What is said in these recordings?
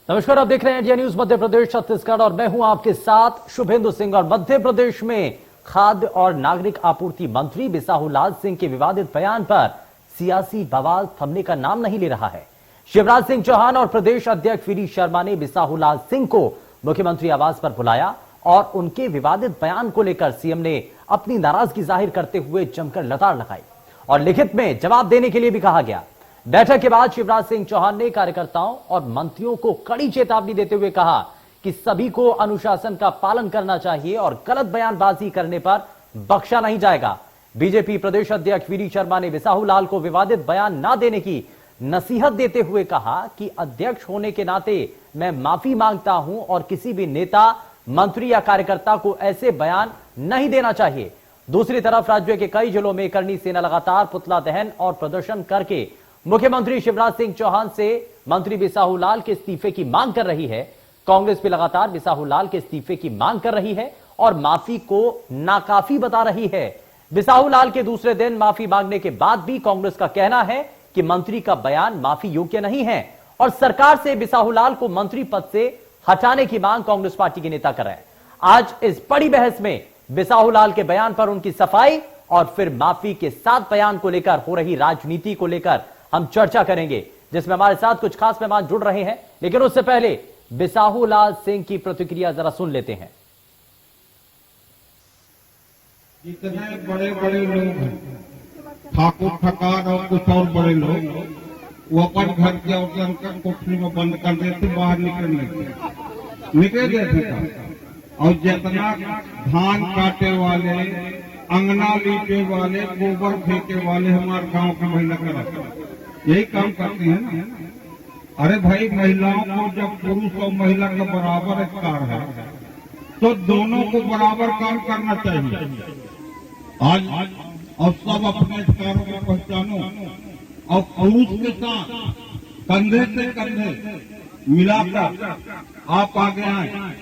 नमस्कार, आप देख रहे हैं इंडिया न्यूज मध्य प्रदेश छत्तीसगढ़ और मैं हूं आपके साथ शुभेंदु सिंह। और मध्य प्रदेश में खाद्य और नागरिक आपूर्ति मंत्री बिसाहुलाल सिंह के विवादित बयान पर सियासी बवाल थमने का नाम नहीं ले रहा है। शिवराज सिंह चौहान और प्रदेश अध्यक्ष वीडी शर्मा ने बिसाहुलाल सिंह को मुख्यमंत्री आवास पर बुलाया और उनके विवादित बयान को लेकर सीएम ने अपनी नाराजगी जाहिर करते हुए जमकर लताड़ लगाई और लिखित में जवाब देने के लिए भी कहा गया। बैठक के बाद शिवराज सिंह चौहान ने कार्यकर्ताओं और मंत्रियों को कड़ी चेतावनी देते हुए कहा कि सभी को अनुशासन का पालन करना चाहिए और गलत बयानबाजी करने पर बख्शा नहीं जाएगा। बीजेपी प्रदेश अध्यक्ष वीडी शर्मा ने बिसाहुलाल को विवादित बयान न देने की नसीहत देते हुए कहा कि अध्यक्ष होने के नाते मैं माफी मांगता हूं और किसी भी नेता, मंत्री या कार्यकर्ता को ऐसे बयान नहीं देना चाहिए। दूसरी तरफ राज्य के कई जिलों में करनी सेना लगातार पुतला दहन और प्रदर्शन करके मुख्यमंत्री शिवराज सिंह चौहान से मंत्री बिसाहुलाल के इस्तीफे की मांग कर रही है। कांग्रेस भी लगातार बिसाहुलाल के इस्तीफे की मांग कर रही है और माफी को नाकाफी बता रही है। बिसाहुलाल के दूसरे दिन माफी मांगने के बाद भी कांग्रेस का कहना है कि मंत्री का बयान माफी योग्य नहीं है और सरकार से बिसाहुलाल को मंत्री पद से हटाने की मांग कांग्रेस पार्टी के नेता कर रहे हैं। आज इस बड़ी बहस में बिसाहुलाल के बयान पर उनकी सफाई और फिर माफी के साथ बयान को लेकर हो रही राजनीति को लेकर हम चर्चा करेंगे, जिसमें हमारे साथ कुछ खास मेहमान जुड़ रहे हैं। लेकिन उससे पहले बिसाहुलाल सिंह की प्रतिक्रिया जरा सुन लेते हैं। जितने बड़े बड़े लोग हैं, ठाकुर ठकार और कुछ और बड़े लोग, वो अपन घर के और अंकल कोठरी में बंद कर देते, बाहर निकल गए थे। और जितना धान काटे वाले, अंगना लीपे वाले, गोबर फेंके वाले हमारे गांव की महिला का यही काम करती है ना। अरे भाई, महिलाओं को जब पुरुष और महिला का बराबर अधिकार है तो दोनों को बराबर काम करना चाहिए। आज और सब अपने अधिकारों को पहचानो और पुरुष के साथ कंधे से कंधे मिलाकर आप आगे आए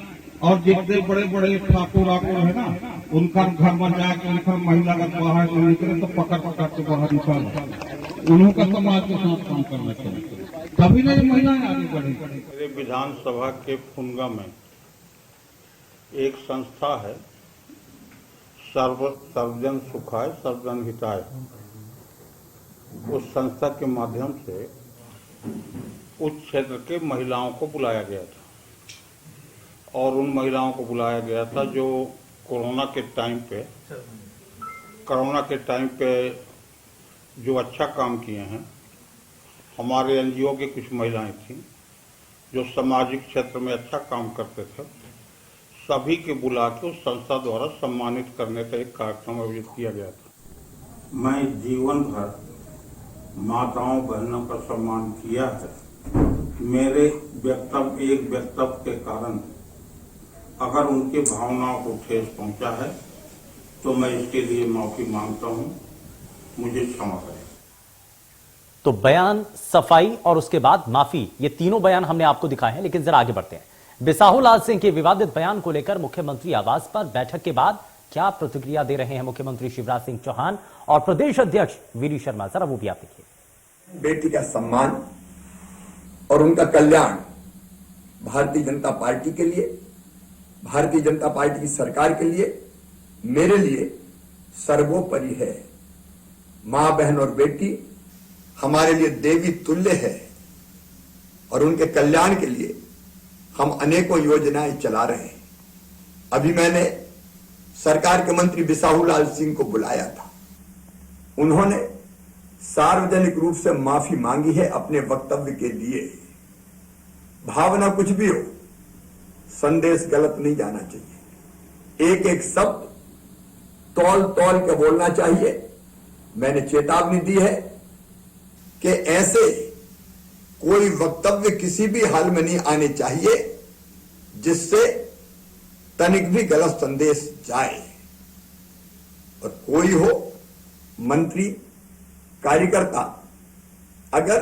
और जितने बड़े बड़े ठाकुर है ना, उनका घर में जाकर उनका महिला का बाहर निकले तो पकड़ के बाहर निकालो। उन्होंने समाज के साथ काम करना चाहिए, तभी नहीं महिलाएं आगे बढ़ेंगी। मेरे विधानसभा के फुनगा में एक संस्था है, सर्वजन सुखाय सर्वजन हिताय। उस संस्था के माध्यम से उस क्षेत्र के महिलाओं को बुलाया गया था और उन महिलाओं को बुलाया गया था जो कोरोना के टाइम पे जो अच्छा काम किए हैं। हमारे एनजीओ की कुछ महिलाएं थीं जो सामाजिक क्षेत्र में अच्छा काम करते थे। सभी के बुला के उस संस्था द्वारा सम्मानित करने का एक कार्यक्रम आयोजित किया गया था। मैं जीवन भर माताओं बहनों का सम्मान किया है। मेरे वक्तव्य के कारण अगर उनकी भावनाओं को ठेस पहुंचा है तो मैं इसके लिए माफी मांगता हूं, मुझे क्षमा करें। तो बयान, सफाई और उसके बाद माफी, ये तीनों बयान हमने आपको दिखाए हैं। लेकिन जरा आगे बढ़ते हैं। बिसाहुलाल सिंह के विवादित बयान को लेकर मुख्यमंत्री आवास पर बैठक के बाद क्या प्रतिक्रिया दे रहे हैं मुख्यमंत्री शिवराज सिंह चौहान और प्रदेश अध्यक्ष वीडी शर्मा, जरा वो भी आप देखिए। बेटी का सम्मान और उनका कल्याण भारतीय जनता पार्टी के लिए, भारतीय जनता पार्टी की सरकार के लिए, मेरे लिए सर्वोपरि है। मां, बहन और बेटी हमारे लिए देवी तुल्य है और उनके कल्याण के लिए हम अनेकों योजनाएं चला रहे हैं। अभी मैंने सरकार के मंत्री बिसाहुलाल सिंह को बुलाया था। उन्होंने सार्वजनिक रूप से माफी मांगी है अपने वक्तव्य के लिए। भावना कुछ भी हो, संदेश गलत नहीं जाना चाहिए। एक एक शब्द तौल तौल के बोलना चाहिए। मैंने चेतावनी दी है कि ऐसे कोई वक्तव्य किसी भी हाल में नहीं आने चाहिए जिससे तनिक भी गलत संदेश जाए। और कोई हो, मंत्री, कार्यकर्ता, अगर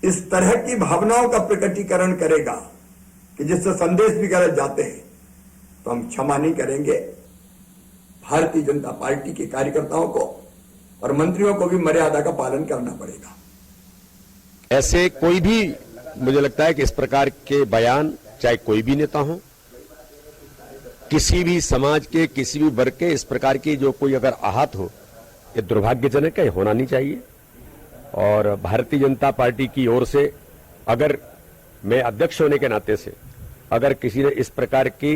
इस तरह की भावनाओं का प्रकटीकरण करेगा कि जिससे संदेश भी गलत जाते हैं तो हम क्षमा नहीं करेंगे। भारतीय जनता पार्टी के कार्यकर्ताओं को और मंत्रियों को भी मर्यादा का पालन करना पड़ेगा। ऐसे कोई भी मुझे लगता है कि इस प्रकार के बयान चाहे कोई भी नेता हो, किसी भी समाज के किसी भी वर्ग के, इस प्रकार की जो कोई अगर आहत हो, ये दुर्भाग्यजनक है, होना नहीं चाहिए। और भारतीय जनता पार्टी की ओर से अगर मैं अध्यक्ष होने के नाते से अगर किसी ने इस प्रकार की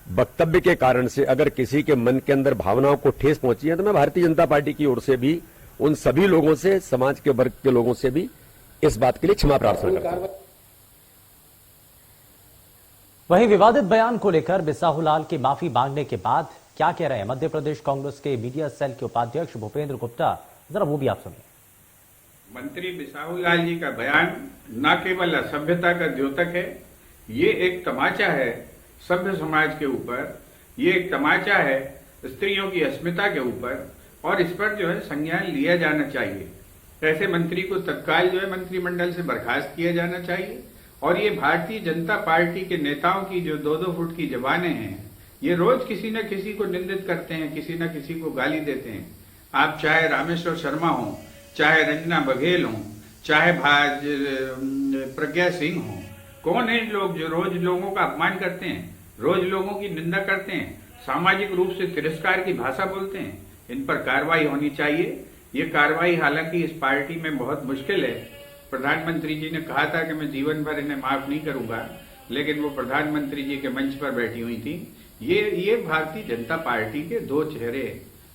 वक्तव्य के कारण से अगर किसी के मन के अंदर भावनाओं को ठेस पहुंची है, तो मैं भारतीय जनता पार्टी की ओर से भी उन सभी लोगों से, समाज के वर्ग के लोगों से भी इस बात के लिए क्षमा प्रार्थना करता हूं। वहीं विवादित बयान को लेकर बिसाहूलाल की माफी मांगने के बाद क्या कह रहे हैं मध्य प्रदेश कांग्रेस के मीडिया सेल के उपाध्यक्ष भूपेंद्र गुप्ता, जरा वो भी आप सुनिए। मंत्री बिसाहूलाल जी का बयान न केवल असभ्यता का द्योतक है, ये एक तमाचा है सभ्य समाज के ऊपर, ये एक तमाचा है स्त्रियों की अस्मिता के ऊपर, और इस पर जो है संज्ञान लिया जाना चाहिए। ऐसे मंत्री को तत्काल जो है मंत्रिमंडल से बर्खास्त किया जाना चाहिए। और ये भारतीय जनता पार्टी के नेताओं की जो 2-2 फुट की जबानें हैं, ये रोज किसी न किसी को निंदित करते हैं, किसी न किसी को गाली देते हैं। आप चाहे रामेश्वर शर्मा हो, चाहे रंजना बघेल हो, चाहे प्रज्ञा सिंह हो, कौन है लोग जो रोज लोगों का अपमान करते हैं, रोज लोगों की निंदा करते हैं, सामाजिक रूप से तिरस्कार की भाषा बोलते हैं। इन पर कार्रवाई होनी चाहिए। ये कार्रवाई हालांकि इस पार्टी में बहुत मुश्किल है। प्रधानमंत्री जी ने कहा था कि मैं जीवन भर इन्हें माफ नहीं करूंगा, लेकिन वो प्रधानमंत्री जी के मंच पर बैठी हुई थी। ये भारतीय जनता पार्टी के 2 चेहरे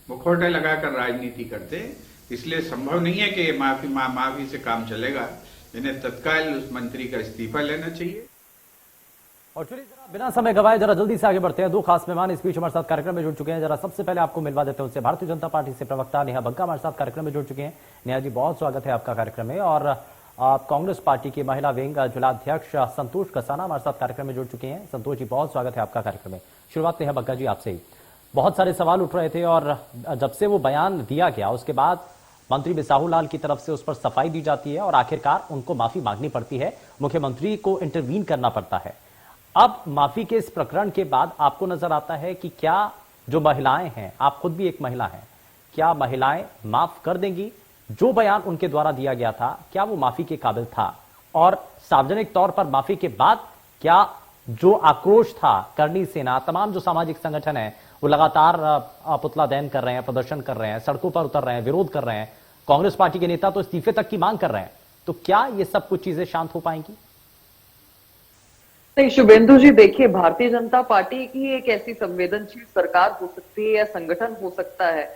मुखौटे लगाकर राजनीति करते, इसलिए संभव नहीं है कि ये माफी से काम चलेगा। इन्हें तत्काल उस मंत्री का इस्तीफा लेना चाहिए। और चलिए जरा बिना समय गवाए जरा जल्दी से आगे बढ़ते हैं। 2 खास मेहमान इस बीच हमारे साथ कार्यक्रम में जुड़ चुके हैं। जरा सबसे पहले आपको मिलवा देते हैं उनसे। भारतीय जनता पार्टी से प्रवक्ता नेहा बग्गा हमारे साथ कार्यक्रम में जुड़ चुके हैं। नेहा जी, बहुत स्वागत है आपका कार्यक्रम में। और आप कांग्रेस पार्टी की महिला विंग जिलाध्यक्ष संतोष कसाना हमारे साथ कार्यक्रम में जुड़ चुके हैं। संतोष जी, बहुत स्वागत है आपका कार्यक्रम में। शुरुआत नेहा बग्गा जी आपसे ही। बहुत सारे सवाल उठ रहे थे और जब से वो बयान दिया गया उसके बाद मंत्री बिसाहूलाल की तरफ से उस पर सफाई दी जाती है और आखिरकार उनको माफी मांगनी पड़ती है, मुख्यमंत्री को इंटरवीन करना पड़ता है। अब माफी के इस प्रकरण के बाद आपको नजर आता है कि क्या जो महिलाएं हैं, आप खुद भी एक महिला हैं, क्या महिलाएं माफ कर देंगी? जो बयान उनके द्वारा दिया गया था, क्या वो माफी के काबिल था? और सार्वजनिक तौर पर माफी के बाद क्या जो आक्रोश था, करनी सेना, तमाम जो सामाजिक संगठन है, वो लगातार पुतला दहन कर रहे हैं, प्रदर्शन कर रहे हैं, सड़कों पर उतर रहे हैं, विरोध कर रहे हैं, कांग्रेस पार्टी के नेता तो इस्तीफे तक की मांग कर रहे हैं, तो क्या ये सब कुछ चीजें शांत हो पाएंगी? नहीं शुभेंदु जी, देखिए, भारतीय जनता पार्टी की एक ऐसी संवेदनशील सरकार हो सकती है या संगठन हो सकता है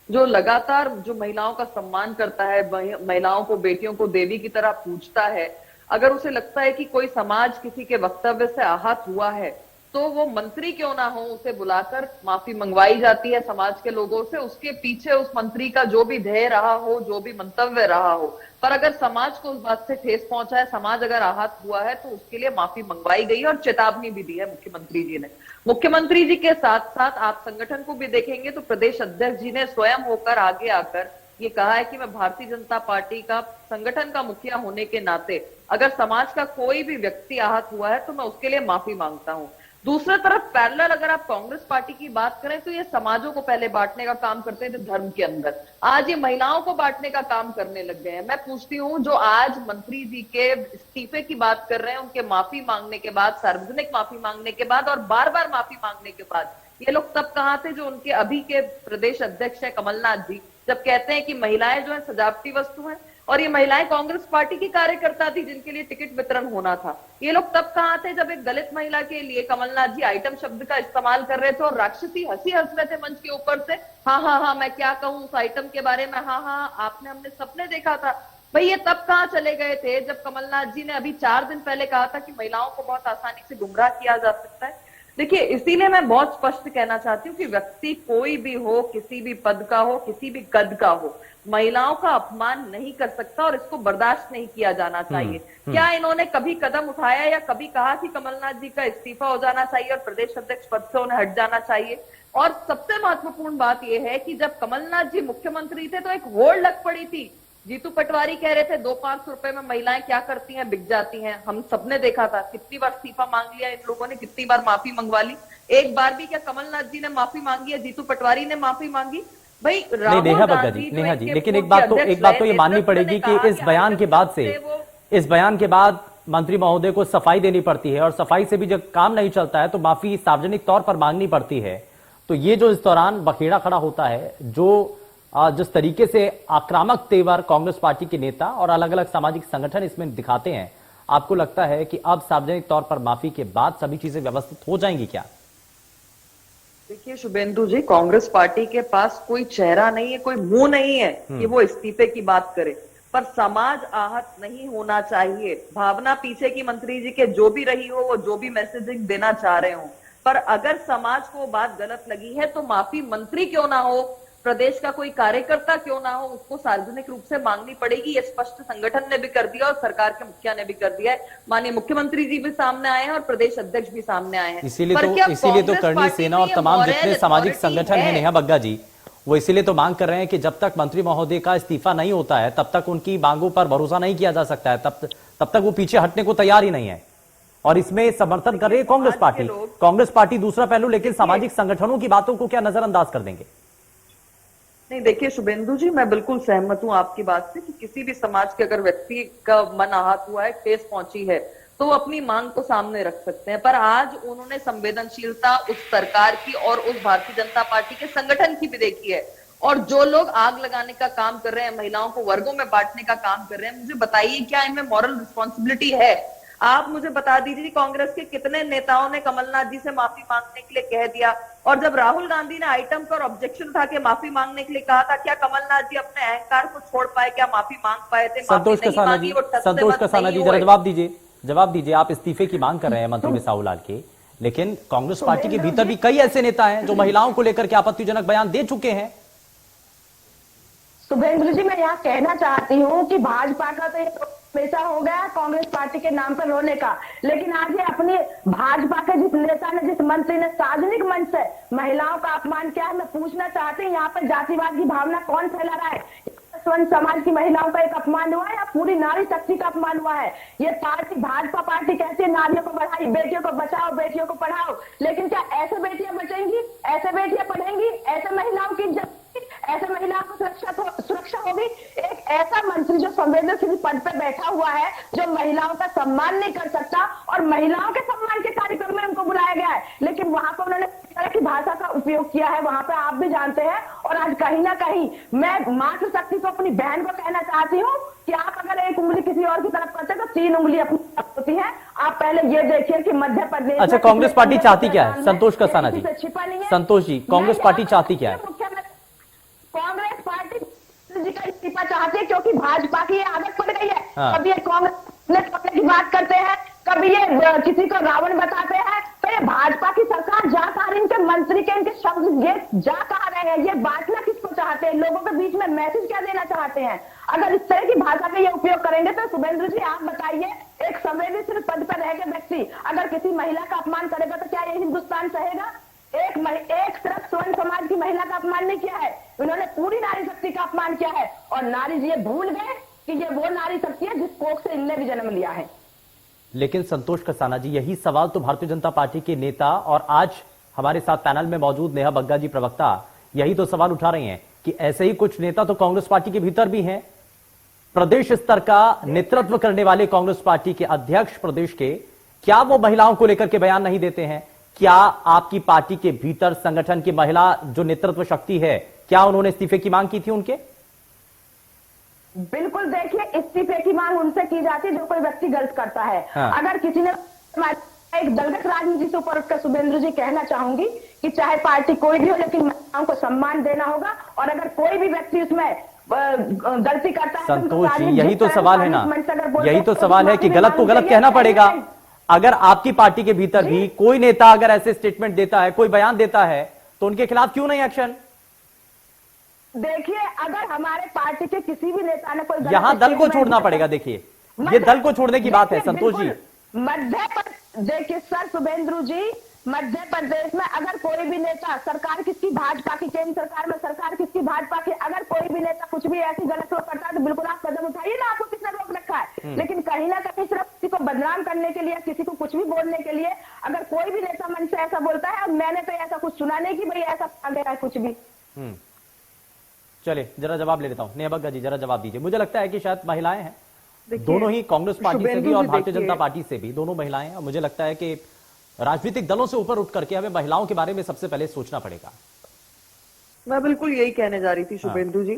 जो लगातार जो महिलाओं का सम्मान करता है, महिलाओं को, बेटियों को देवी की तरह पूजता है। अगर उसे लगता है कि कोई समाज किसी के वक्तव्य से आहत हुआ है तो वो मंत्री क्यों ना हो, उसे बुलाकर माफी मंगवाई जाती है समाज के लोगों से। उसके पीछे उस मंत्री का जो भी ध्येय रहा हो, जो भी मंतव्य रहा हो, पर अगर समाज को उस बात से ठेस पहुंचा है, समाज अगर आहत हुआ है, तो उसके लिए माफी मंगवाई गई और चेतावनी भी दी है मुख्यमंत्री जी ने। मुख्यमंत्री जी के साथ साथ आप संगठन को भी देखेंगे तो प्रदेश अध्यक्ष जी ने स्वयं होकर आगे आकर ये कहा है कि मैं भारतीय जनता पार्टी का संगठन का मुखिया होने के नाते अगर समाज का कोई भी व्यक्ति आहत हुआ है तो मैं उसके लिए माफी मांगता हूं। दूसरी तरफ पैरेलल अगर आप कांग्रेस पार्टी की बात करें तो ये समाजों को पहले बांटने का काम करते थे धर्म के अंदर, आज ये महिलाओं को बांटने का काम करने लग गए हैं। मैं पूछती हूँ, जो आज मंत्री जी के इस्तीफे की बात कर रहे हैं, उनके माफी मांगने के बाद, सार्वजनिक माफी मांगने के बाद और बार बार माफी मांगने के बाद, ये लोग तब कहां थे जो उनके अभी के प्रदेश अध्यक्ष है कमलनाथ जी, जब कहते हैं कि महिलाएं जो है सजावटी वस्तु है और ये महिलाएं कांग्रेस पार्टी की कार्यकर्ता थी जिनके लिए टिकट वितरण होना था। ये लोग तब कहां थे जब एक दलित महिला के लिए कमलनाथ जी आइटम शब्द का इस्तेमाल कर रहे थे और राक्षसी हंसी हंस रहे थे मंच के ऊपर से, हाँ हाँ हाँ मैं क्या कहूं उस आइटम के बारे में, हाँ हाँ आपने हमने सपने देखा था। भाई ये तब कहां चले गए थे जब कमलनाथ जी ने अभी 4 दिन पहले कहा था कि महिलाओं को बहुत आसानी से गुमराह किया जा सकता है। देखिए, इसीलिए मैं बहुत स्पष्ट कहना चाहती हूँ कि व्यक्ति कोई भी हो, किसी भी पद का हो, किसी भी कद का हो, महिलाओं का अपमान नहीं कर सकता और इसको बर्दाश्त नहीं किया जाना चाहिए। क्या इन्होंने कभी कदम उठाया या कभी कहा कि कमलनाथ जी का इस्तीफा हो जाना चाहिए और प्रदेश अध्यक्ष पद से उन्हें हट जाना चाहिए? और सबसे महत्वपूर्ण बात यह है कि जब कमलनाथ जी मुख्यमंत्री थे तो एक होड़ लग पड़ी थी। जीतू पटवारी कह रहे थे 2-5 रुपए में महिलाएं क्या करती हैं, बिक जाती हैं। हम सबने देखा था कितनी बार इस्तीफा मांग लिया इन लोगों ने, कितनी बार माफी मंगवा ली। एक बार भी क्या कमलनाथ जी ने माफी मांगी है, जीतू पटवारी ने माफी मांगी? भाई नेहा बग्गा जी, नेहा जी, लेकिन एक बात तो ये माननी पड़ेगी कि इस बयान के बाद से इस बयान के बाद मंत्री महोदय को सफाई देनी पड़ती है और सफाई से भी जब काम नहीं चलता है तो माफी सार्वजनिक तौर पर मांगनी पड़ती है। तो ये जो इस दौरान बखेड़ा खड़ा होता है, जो जिस तरीके से आक्रामक तेवर कांग्रेस पार्टी के नेता और अलग अलग सामाजिक संगठन इसमें दिखाते हैं, आपको लगता है कि अब सार्वजनिक तौर पर माफी के बाद सभी चीजें व्यवस्थित हो जाएंगी क्या? देखिए शुभेंदु जी, कांग्रेस पार्टी के पास कोई चेहरा नहीं है, कोई मुंह नहीं है कि वो इस्तीफे की बात करे, पर समाज आहत नहीं होना चाहिए। भावना पीछे की मंत्री जी के जो भी रही हो, वो जो भी मैसेजिंग देना चाह रहे हो, पर अगर समाज को बात गलत लगी है तो माफी मंत्री क्यों ना हो, प्रदेश का कोई कार्यकर्ता क्यों ना हो, उसको सार्वजनिक रूप से मांगनी पड़ेगी। ये स्पष्ट संगठन ने भी कर दिया और सरकार के मुखिया ने भी कर दिया है। माननीय मुख्यमंत्री जी भी सामने आए हैं और प्रदेश अध्यक्ष भी सामने आए हैं। इसीलिए तो करणी सेना और तमाम जितने सामाजिक संगठन है नेहा बग्गा जी, वो इसीलिए तो मांग कर रहे हैं कि जब तक मंत्री महोदय का इस्तीफा नहीं होता है तब तक उनकी मांगों पर भरोसा नहीं किया जा सकता है, तब तक वो पीछे हटने को तैयार ही नहीं है। और इसमें समर्थन कर रही है कांग्रेस पार्टी दूसरा पहलू, लेकिन सामाजिक संगठनों की बातों को क्या नजरअंदाज कर देंगे? नहीं, देखिए शुभेंदु जी, मैं बिल्कुल सहमत हूं आपकी बात से कि किसी भी समाज के अगर व्यक्ति का मन आहत हुआ है, ठेस पहुंची है, तो वो अपनी मांग को सामने रख सकते हैं। पर आज उन्होंने संवेदनशीलता उस सरकार की और उस भारतीय जनता पार्टी के संगठन की भी देखी है। और जो लोग आग लगाने का काम कर रहे हैं, महिलाओं को वर्गों में बांटने का काम कर रहे हैं, मुझे बताइए क्या इनमें मॉरल रिस्पॉन्सिबिलिटी है? आप मुझे बता दीजिए कांग्रेस के कितने नेताओं ने कमलनाथ जी से माफी मांगने के लिए कह दिया, और जब राहुल गांधी ने आइटम पर ऑब्जेक्शन उठा के माफी मांगने के लिए कहा था, क्या कमलनाथ जी अपने अहंकार को छोड़ पाए? क्या माफी मांग पाए थे? संतोष कसाना जी जरा जवाब दीजिए। आप इस्तीफे की मांग कर रहे हैं मंत्री बिसाहू लाल के, लेकिन कांग्रेस पार्टी के भीतर भी कई ऐसे नेता हैं जो महिलाओं को लेकर के आपत्तिजनक बयान दे चुके हैं। शुभेंद्र जी, मैं यहाँ कहना चाहती हूँ कि भाजपा का तो एक पैसा हो गया कांग्रेस पार्टी के नाम पर रोने का, लेकिन आज ये अपनी भाजपा के जिस नेता ने, जिस मंत्री ने सार्वजनिक मंच से महिलाओं का अपमान किया है, मैं पूछना चाहती हूँ यहाँ पर जातिवाद की भावना कौन फैला रहा है? स्वर्ण समाज की महिलाओं का एक अपमान हुआ है या पूरी नारी शक्ति का अपमान हुआ है? ये पार्टी, भाजपा पार्टी कहती है नारियों को बढ़ाई, बेटियों को बचाओ, बेटियों को पढ़ाओ, लेकिन क्या ऐसे बेटियां बचेंगी, ऐसे बेटियां पढ़ेंगी, ऐसे महिलाओं की इज्जत, ऐसे महिलाओं को सुरक्षा होगी? एक ऐसा मंत्री जो संवेदनशील पद पर बैठा हुआ है, जो महिलाओं का सम्मान नहीं कर सकता, और महिलाओं के सम्मान के कार्यक्रम में उनको बुलाया गया है, लेकिन वहां पर उन्होंने किस तरह की भाषा का उपयोग किया है वहां पर आप भी जानते हैं। और आज कहीं ना कहीं मैं मातृशक्ति को, अपनी बहन को कहना चाहती हूँ कि आप अगर एक उंगली किसी और की तरफ करते तो 3 उंगली अपनी तरफ होती है। आप पहले ये देखिए कि मध्य प्रदेश, अच्छा, कांग्रेस पार्टी चाहती क्या है? संतोष कसाना जी, संतोष जी, कांग्रेस पार्टी चाहती क्या है? कांग्रेस पार्टी जी का इस्तीफा चाहती है क्योंकि भाजपा की आदत पड़ गई है। कभी ये कांग्रेस की बात करते हैं, कभी ये किसी को रावण बताते हैं, तो ये भाजपा की सरकार जा कहा रही, इनके मंत्री के इनके शब्द ये जा कहा रहे हैं, ये बांटना किसको चाहते हैं? लोगों के बीच में मैसेज क्या देना चाहते हैं? अगर इस तरह की भाषा का ये उपयोग करेंगे तो शुभेंद्र जी आप बताइए, एक संवेदनशील पद पर रह गए व्यक्ति अगर किसी महिला का अपमान करेगा तो क्या ये हिंदुस्तान सहेगा? एक सिर्फ स्वर्ण समाज की महिला का अपमान नहीं किया है, उन्होंने पूरी नारी शक्ति का अपमान किया है। और नारी जी ये भूल गए कि ये वो नारी शक्ति है जिस कोख से इनने भी जन्म लिया है। लेकिन संतोष कसाना जी, यही सवाल तो भारतीय जनता पार्टी के नेता और आज हमारे साथ पैनल में मौजूद नेहा बग्गा जी प्रवक्ता यही तो सवाल उठा रहे हैं कि ऐसे ही कुछ नेता तो कांग्रेस पार्टी के भीतर भी हैं। प्रदेश स्तर का नेतृत्व करने वाले कांग्रेस पार्टी के अध्यक्ष प्रदेश के, क्या वो महिलाओं को लेकर के बयान नहीं देते हैं? क्या आपकी पार्टी के भीतर संगठन की महिला जो नेतृत्व शक्ति है, क्या उन्होंने इस्तीफे की मांग की थी उनके? बिल्कुल, देखिए इस्तीफे की मांग उनसे की जाती है जो कोई व्यक्ति गलत करता है। अगर किसी ने एक दलगत राजनीति से ऊपर उठकर शुभेंद्र जी कहना चाहूंगी कि चाहे पार्टी कोई भी हो, लेकिन महिलाओं को सम्मान देना होगा, और अगर कोई भी व्यक्ति उसमें गलती करता है, संतोष जी यही तो सवाल है ना, यही तो सवाल है कि गलत को गलत कहना पड़ेगा। अगर आपकी पार्टी के भीतर भी कोई नेता अगर ऐसे स्टेटमेंट देता है, कोई बयान देता है, तो उनके खिलाफ क्यों नहीं एक्शन? देखिए, अगर हमारे पार्टी के किसी भी नेता ने कोई, यहां दल को छोड़ना पड़ेगा। देखिए, ये दल को छोड़ने की बात है संतोष जी। देखिए सर शुभेंद्र जी, मध्य प्रदेश में अगर कोई भी नेता, सरकार किसकी भाजपा की, केंद्र सरकार में सरकार किसकी भाजपा की, अगर कोई भी नेता कुछ भी ऐसी गलत करता है तो बिल्कुल आप कदम उठाइए ना, आपको किसने रोक रखा है? लेकिन कहीं ना कहीं सिर्फ किसी को बदनाम करने के लिए, किसी को कुछ भी बोलने के लिए अगर कोई भी नेता मन से ऐसा बोलता है, और मैंने तो ऐसा कुछ सुना नहीं कि भाई ऐसा गया है कुछ भी। चलिए जरा जवाब ले लेता हूं। नेहा बग्गा जी जरा जवाब दीजिए। मुझे लगता है कि शायद महिलाएं हैं देखिए, दोनों ही कांग्रेस पार्टी से भी शुभेंदु और जी, भारतीय देखिए, जनता पार्टी से भी, दोनों महिलाएं हैं। और मुझे लगता है कि राजनीतिक दलों से ऊपर उठ करके हमें महिलाओं के बारे में सबसे पहले सोचना पड़ेगा। मैं बिल्कुल यही कहने जा रही थी शुभेंदु जी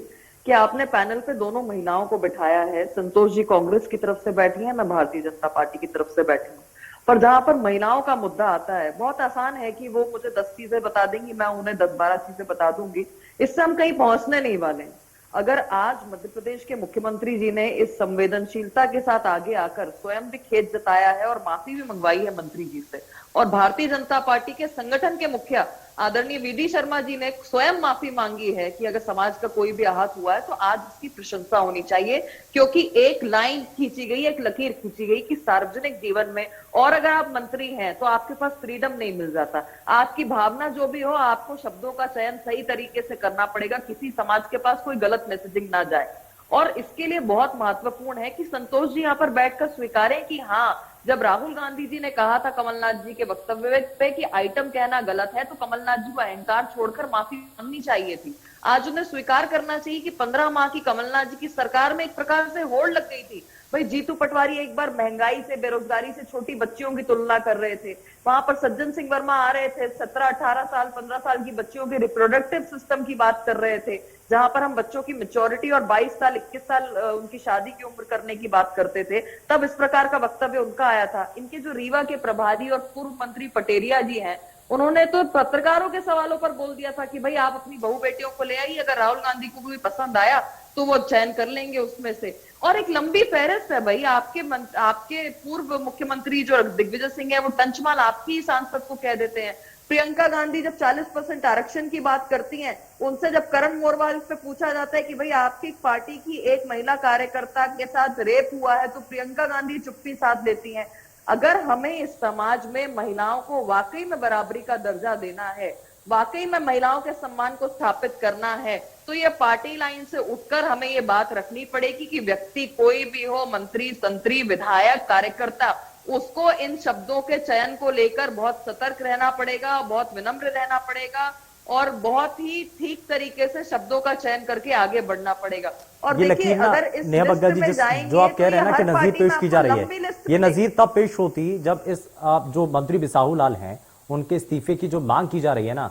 कि आपने पैनल पे दोनों महिलाओं को बिठाया है। संतोष जी कांग्रेस की तरफ से बैठी हैं, मैं भारतीय जनता पार्टी की तरफ से बैठी हूँ। पर जहां पर महिलाओं का मुद्दा आता है, बहुत आसान है कि वो मुझे 10 चीजें बता देंगी, मैं उन्हें 10-12 चीजें बता दूंगी, इससे हम कहीं पहुंचने नहीं वाले हैं। अगर आज मध्य प्रदेश के मुख्यमंत्री जी ने इस संवेदनशीलता के साथ आगे आकर स्वयं भी खेद जताया है और माफी भी मंगवाई है मंत्री जी से, और भारतीय जनता पार्टी के संगठन के मुखिया आदरणीय वीडी शर्मा जी ने स्वयं माफी मांगी है कि अगर समाज का कोई भी आहत हुआ है तो आज इसकी प्रशंसा होनी चाहिए, क्योंकि एक लाइन खींची गई, एक लकीर खींची गई कि सार्वजनिक जीवन में और अगर आप मंत्री हैं तो आपके पास फ्रीडम नहीं मिल जाता। आपकी भावना जो भी हो, आपको शब्दों का चयन सही तरीके से करना पड़ेगा, किसी समाज के पास कोई गलत मैसेजिंग ना जाए। और इसके लिए बहुत महत्वपूर्ण है कि संतोष जी यहाँ पर बैठकर स्वीकारें कि हाँ, जब राहुल गांधी जी ने कहा था कमलनाथ जी के वक्तव्य पे कि आइटम कहना गलत है, तो कमलनाथ जी को अहंकार छोड़कर माफी मांगनी चाहिए थी। आज उन्हें स्वीकार करना चाहिए कि 15 माह की कमलनाथ जी की सरकार में एक प्रकार से होड़ लग गई थी। भाई जीतू पटवारी एक बार महंगाई से, बेरोजगारी से छोटी बच्चियों की तुलना कर रहे थे, वहां पर सज्जन सिंह वर्मा आ रहे थे, 17-18 साल 15 साल की बच्चियों के रिप्रोडक्टिव सिस्टम की बात कर रहे थे, जहां पर हम बच्चों की मेच्योरिटी और 22 साल 21 साल उनकी शादी की उम्र करने की बात करते थे, तब इस प्रकार का वक्तव्य उनका आया था। इनके जो रीवा के प्रभारी और पूर्व मंत्री पटेरिया जी हैं, उन्होंने तो पत्रकारों के सवालों पर बोल दिया था कि भाई आप अपनी बहू बेटियों को ले आइए, अगर राहुल गांधी को भी पसंद आया तो वो चयन कर लेंगे उसमें से। और एक लंबी फहरिस्त है भाई, आपके पूर्व मुख्यमंत्री जो दिग्विजय सिंह है वो टंचमाल आपकी ही सांसद को कह देते हैं। प्रियंका गांधी जब 40% आरक्षण की बात करती हैं, उनसे जब करण मोरवाल पे पूछा जाता है कि भाई आपकी पार्टी की एक महिला कार्यकर्ता के साथ रेप हुआ है, तो प्रियंका गांधी चुप्पी साध लेती हैं। अगर हमें इस समाज में महिलाओं को वाकई में बराबरी का दर्जा देना है, वाकई में महिलाओं के सम्मान को स्थापित करना है, तो ये पार्टी लाइन से उठकर हमें ये बात रखनी पड़ेगी कि व्यक्ति कोई भी हो, मंत्री, संतरी, विधायक, कार्यकर्ता, उसको इन शब्दों के चयन को लेकर बहुत सतर्क रहना पड़ेगा, बहुत विनम्र रहना पड़ेगा और बहुत ही ठीक तरीके से शब्दों का चयन करके आगे बढ़ना पड़ेगा। और ये देखिए, लकीर ना, अगर इस नेहा बग्गा जी, जो आप कह रहे हैं ना कि नजीर पेश की जा रही है, ये नजीर तब पेश होती जब इस जो मंत्री बिसाहू लाल हैं उनके इस्तीफे की जो मांग की जा रही है ना,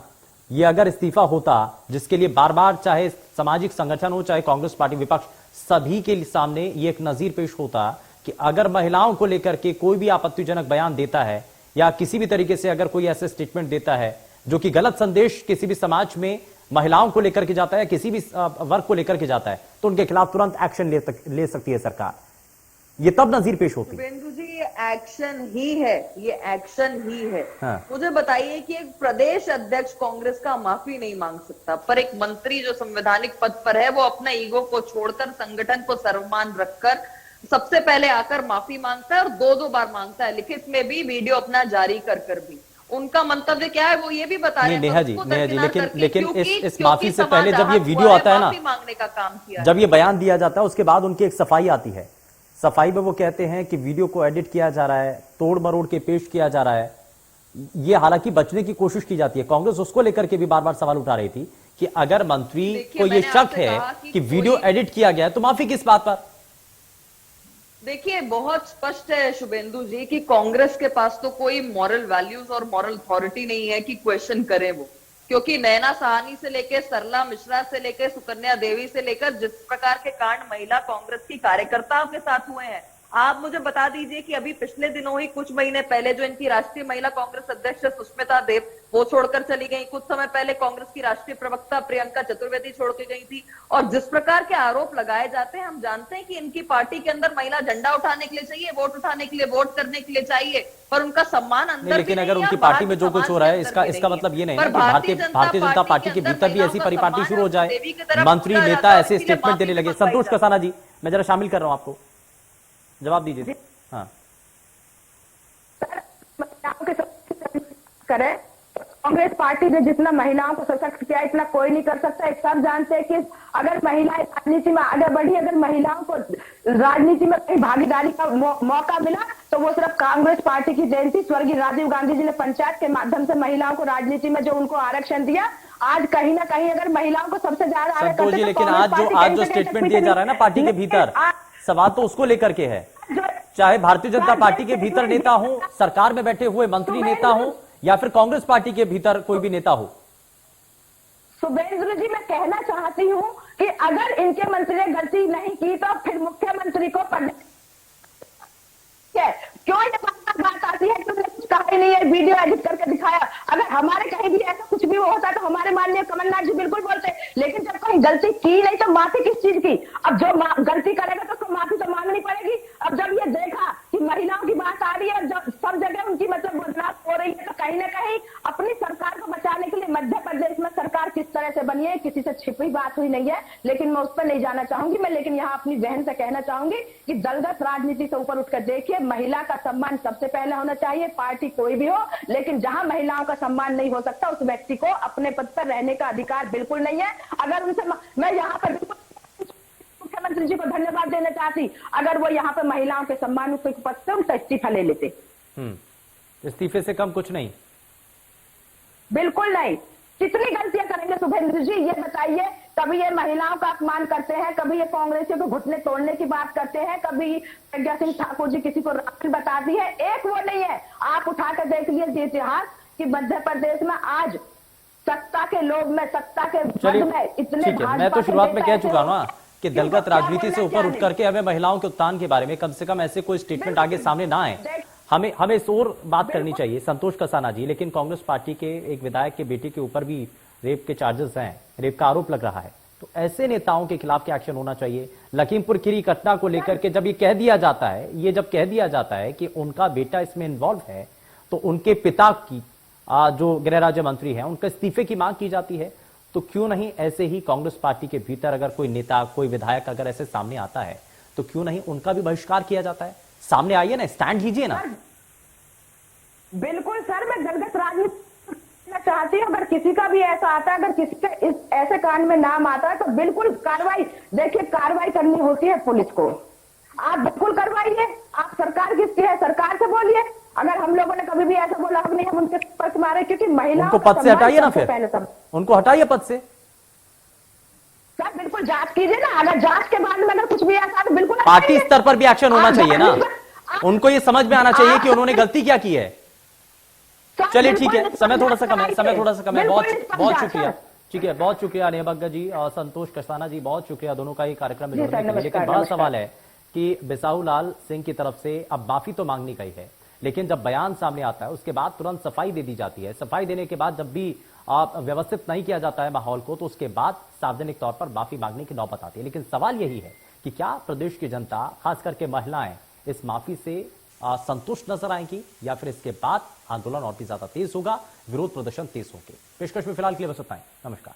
ये अगर इस्तीफा होता, जिसके लिए बार बार चाहे सामाजिक संगठन हो चाहे कांग्रेस पार्टी विपक्ष, सभी के सामने ये एक नजीर पेश होता कि अगर महिलाओं को लेकर के कोई भी आपत्तिजनक बयान देता है या किसी भी तरीके से अगर कोई ऐसे स्टेटमेंट देता है जो कि गलत संदेश किसी भी समाज में महिलाओं को लेकर के जाता है, किसी भी वर्ग को लेकर के जाता है, तो उनके खिलाफ तुरंत एक्शन ले सकती है सरकार। ये तब नजीर पेश होती है। शुभेंदु जी, ये एक्शन ही है, ये एक्शन ही है। हाँ। मुझे बताइए कि एक प्रदेश अध्यक्ष कांग्रेस का माफी नहीं मांग सकता, पर एक मंत्री जो संवैधानिक पद पर है वो अपने ईगो को छोड़कर संगठन को सर्वमान रखकर सबसे पहले आकर माफी मांगता है और 2-2 बार मांगता है, लिखित में भी, वीडियो अपना जारी कर भी। उनका मंतव्य क्या है वो ये भी बता रहे हैं। नेहा जी, लेकिन इस माफी से पहले जब ये वीडियो आता है ना, मांगने का काम किया, जब ये बयान दिया जाता है, उसके बाद उनकी एक सफाई आती है। सफाई में वो कहते हैं कि वीडियो को एडिट किया जा रहा है, तोड़ मरोड़ के पेश किया जा रहा है। ये हालांकि बचने की कोशिश की जाती है। कांग्रेस उसको लेकर के भी बार बार सवाल उठा रही थी कि अगर मंत्री को ये शक है कि वीडियो एडिट किया गया है तो माफी किस बात पर? देखिए, बहुत स्पष्ट है शुभेंदु जी कि कांग्रेस के पास तो कोई मॉरल वैल्यूज और मॉरल अथॉरिटी नहीं है कि क्वेश्चन करें वो, क्योंकि नैना साहनी से लेकर सरला मिश्रा से लेकर सुकन्या देवी से लेकर जिस प्रकार के कांड महिला कांग्रेस की कार्यकर्ताओं के साथ हुए हैं, आप मुझे बता दीजिए कि अभी पिछले दिनों ही कुछ महीने पहले जो इनकी राष्ट्रीय महिला कांग्रेस अध्यक्ष सुष्मिता देव वो छोड़कर चली गई, कुछ समय पहले कांग्रेस की राष्ट्रीय प्रवक्ता प्रियंका चतुर्वेदी छोड़ के गई थी, और जिस प्रकार के आरोप लगाए जाते हैं, हम जानते हैं कि इनकी पार्टी के अंदर महिला झंडा उठाने के लिए चाहिए, वोट उठाने के लिए, वोट करने के लिए चाहिए, पर उनका सम्मान अंदर, लेकिन अगर उनकी पार्टी में जो कुछ हो रहा है, इसका मतलब ये नहीं है कि भारतीय जनता पार्टी के भीतर भी ऐसी परिपाटी शुरू हो जाए, मंत्री नेता ऐसे स्टेटमेंट देने लगे। संतोष कसाना जी, मैं जरा शामिल कर रहा हूं आपको, जवाब दीजिए। हाँ, करें, कांग्रेस पार्टी ने जितना महिलाओं को सशक्त किया इतना कोई नहीं कर सकता। एक सब जानते हैं कि अगर महिलाएं राजनीति में आगे बढ़ी, अगर महिलाओं को राजनीति में कहीं भागीदारी का मौका मिला तो वो सिर्फ कांग्रेस पार्टी की जयंती, स्वर्गीय राजीव गांधी जी ने पंचायत के माध्यम से महिलाओं को राजनीति में जो उनको आरक्षण दिया, आज कहीं ना कहीं अगर महिलाओं को सबसे ज्यादा संतोष जी, लेकिन आज जो स्टेटमेंट दिया जा रहा है ना पार्टी के भीतर, सवाल तो उसको लेकर के है, चाहे भारतीय जनता पार्टी के भीतर नेता हो, सरकार में बैठे हुए मंत्री नेता हो, या फिर कांग्रेस पार्टी के भीतर कोई भी नेता हो। शुभेंद्र जी, मैं कहना चाहती हूँ कि अगर इनके मंत्री ने गलती नहीं की तो फिर मुख्यमंत्री को क्यों ये बात आती है, तुमने कुछ कहा ही नहीं है, वीडियो एडिट करके दिखाया। अगर हमारे कहीं भी ऐसा कुछ भी होता तो हमारे माननीय कमलनाथ जी बिल्कुल बोलते, लेकिन जब कहीं गलती की नहीं तो माफी किस चीज की? अब जो गलती करेगा तो उसको माफी तो मांगनी पड़ेगी। अब जब ये देखा कि महिलाओं की बात आ रही है, जब सब जगह उनकी मतलब बदनाम हो रही है, तो कहीं ना कहीं अपनी सरकार को बचाने के लिए मध्य प्रदेश में सरकार किस तरह से बनी है, किसी से छिपी बात हुई नहीं है, लेकिन मैं उस पर नहीं जाना चाहूंगी मैं। लेकिन यहाँ अपनी बहन से कहना चाहूंगी कि दलगत राजनीति से ऊपर उठकर देखिए, महिला का सम्मान सबसे पहले होना चाहिए, पार्टी कोई भी हो, लेकिन जहां महिलाओं का सम्मान नहीं हो सकता उस व्यक्ति को अपने पद पर रहने का अधिकार बिल्कुल नहीं है। अगर उनसे मैं यहाँ पर बिल्कुल मुख्यमंत्री जी को धन्यवाद देना चाहती, अगर वो यहाँ पर महिलाओं के सम्मान के पद से उनका इस्तीफा ले लेते। इस्तीफे से कम कुछ नहीं, बिल्कुल नहीं। कितनी गलतियां करेंगे शुभेंद्र जी, ये बताइए। कभी ये महिलाओं का अपमान करते हैं, कभी ये कांग्रेसियों को घुटने तोड़ने की बात करते हैं, कभी प्रज्ञा सिंह ठाकुर जी किसी को राफेल बताती है, एक वो नहीं है। आप उठाकर देख लीजिए इतिहास कि मध्य प्रदेश में आज सत्ता के लोभ में, सत्ता के चलिए में इतने ठीक है, मैं तो शुरुआत में कह चुका हूं ना कि दलगत राजनीति से ऊपर उठ करके हमें महिलाओं के उत्थान के बारे में कम से कम ऐसे कोई स्टेटमेंट आगे सामने ना आए। हमें इस और बात करनी चाहिए। संतोष कसाना जी, लेकिन कांग्रेस पार्टी के एक विधायक के बेटे के ऊपर भी रेप के चार्जेस हैं, रेप का आरोप लग रहा है, तो ऐसे नेताओं के खिलाफ क्या एक्शन होना चाहिए? लखीमपुर खीरी घटना को लेकर के जब ये कह दिया जाता है कि उनका बेटा इसमें इन्वॉल्व है, तो उनके पिता की जो गृह राज्य मंत्री हैं उनके इस्तीफे की मांग की जाती है, तो क्यों नहीं ऐसे ही कांग्रेस पार्टी के भीतर अगर कोई नेता, कोई विधायक अगर ऐसे सामने आता है तो क्यों नहीं उनका भी बहिष्कार किया जाता है? सामने आइए ना, स्टैंड लीजिए ना। बिल्कुल सर, मैं दलगत राजनीति चाहती हूँ। अगर किसी का भी ऐसा आता है, अगर किसी का इस ऐसे कांड में नाम आता है तो बिल्कुल कार्रवाई, देखिए कार्रवाई करनी होती है पुलिस को, आप बिल्कुल करवाइए। आप सरकार किसकी है, सरकार से बोलिए। अगर हम लोगों ने कभी भी ऐसा बोला हम नहीं, हम उनके पक्ष मारे, क्योंकि महिलाओं को पद से हटाइए ना, फिर उनको हटाइए पद से। सर बिल्कुल जांच कीजिए ना, अगर जांच के बाद में अगर कुछ भी ऐसा तो बिल्कुल पार्टी स्तर पर भी एक्शन होना चाहिए ना, उनको ये समझ में आना चाहिए कि उन्होंने गलती क्या की है। चलिए ठीक है, समय थोड़ा सा कम है, बहुत शुक्रिया। ठीक है, बहुत शुक्रिया नेहबग्गा जी और संतोष कसाना जी, बहुत शुक्रिया दोनों का ये कार्यक्रम में जुड़ने के लिए। लेकिन बड़ा सवाल है कि बिसाहू लाल सिंह की तरफ से अब माफी तो मांगनी गई है, लेकिन जब बयान सामने आता है उसके बाद तुरंत सफाई दे दी जाती है। सफाई देने के बाद जब भी व्यवस्थित नहीं किया जाता है माहौल को, तो उसके बाद सार्वजनिक तौर पर माफी मांगने की नौबत आती है। लेकिन सवाल यही है कि क्या प्रदेश की जनता, खास करके महिलाएं, इस माफी से संतुष्ट नजर आएंगी या फिर इसके बाद आंदोलन और भी ज्यादा तेज होगा, विरोध प्रदर्शन तेज होंगे? पेशकश में फिलहाल के लिए बस इतना ही। नमस्कार।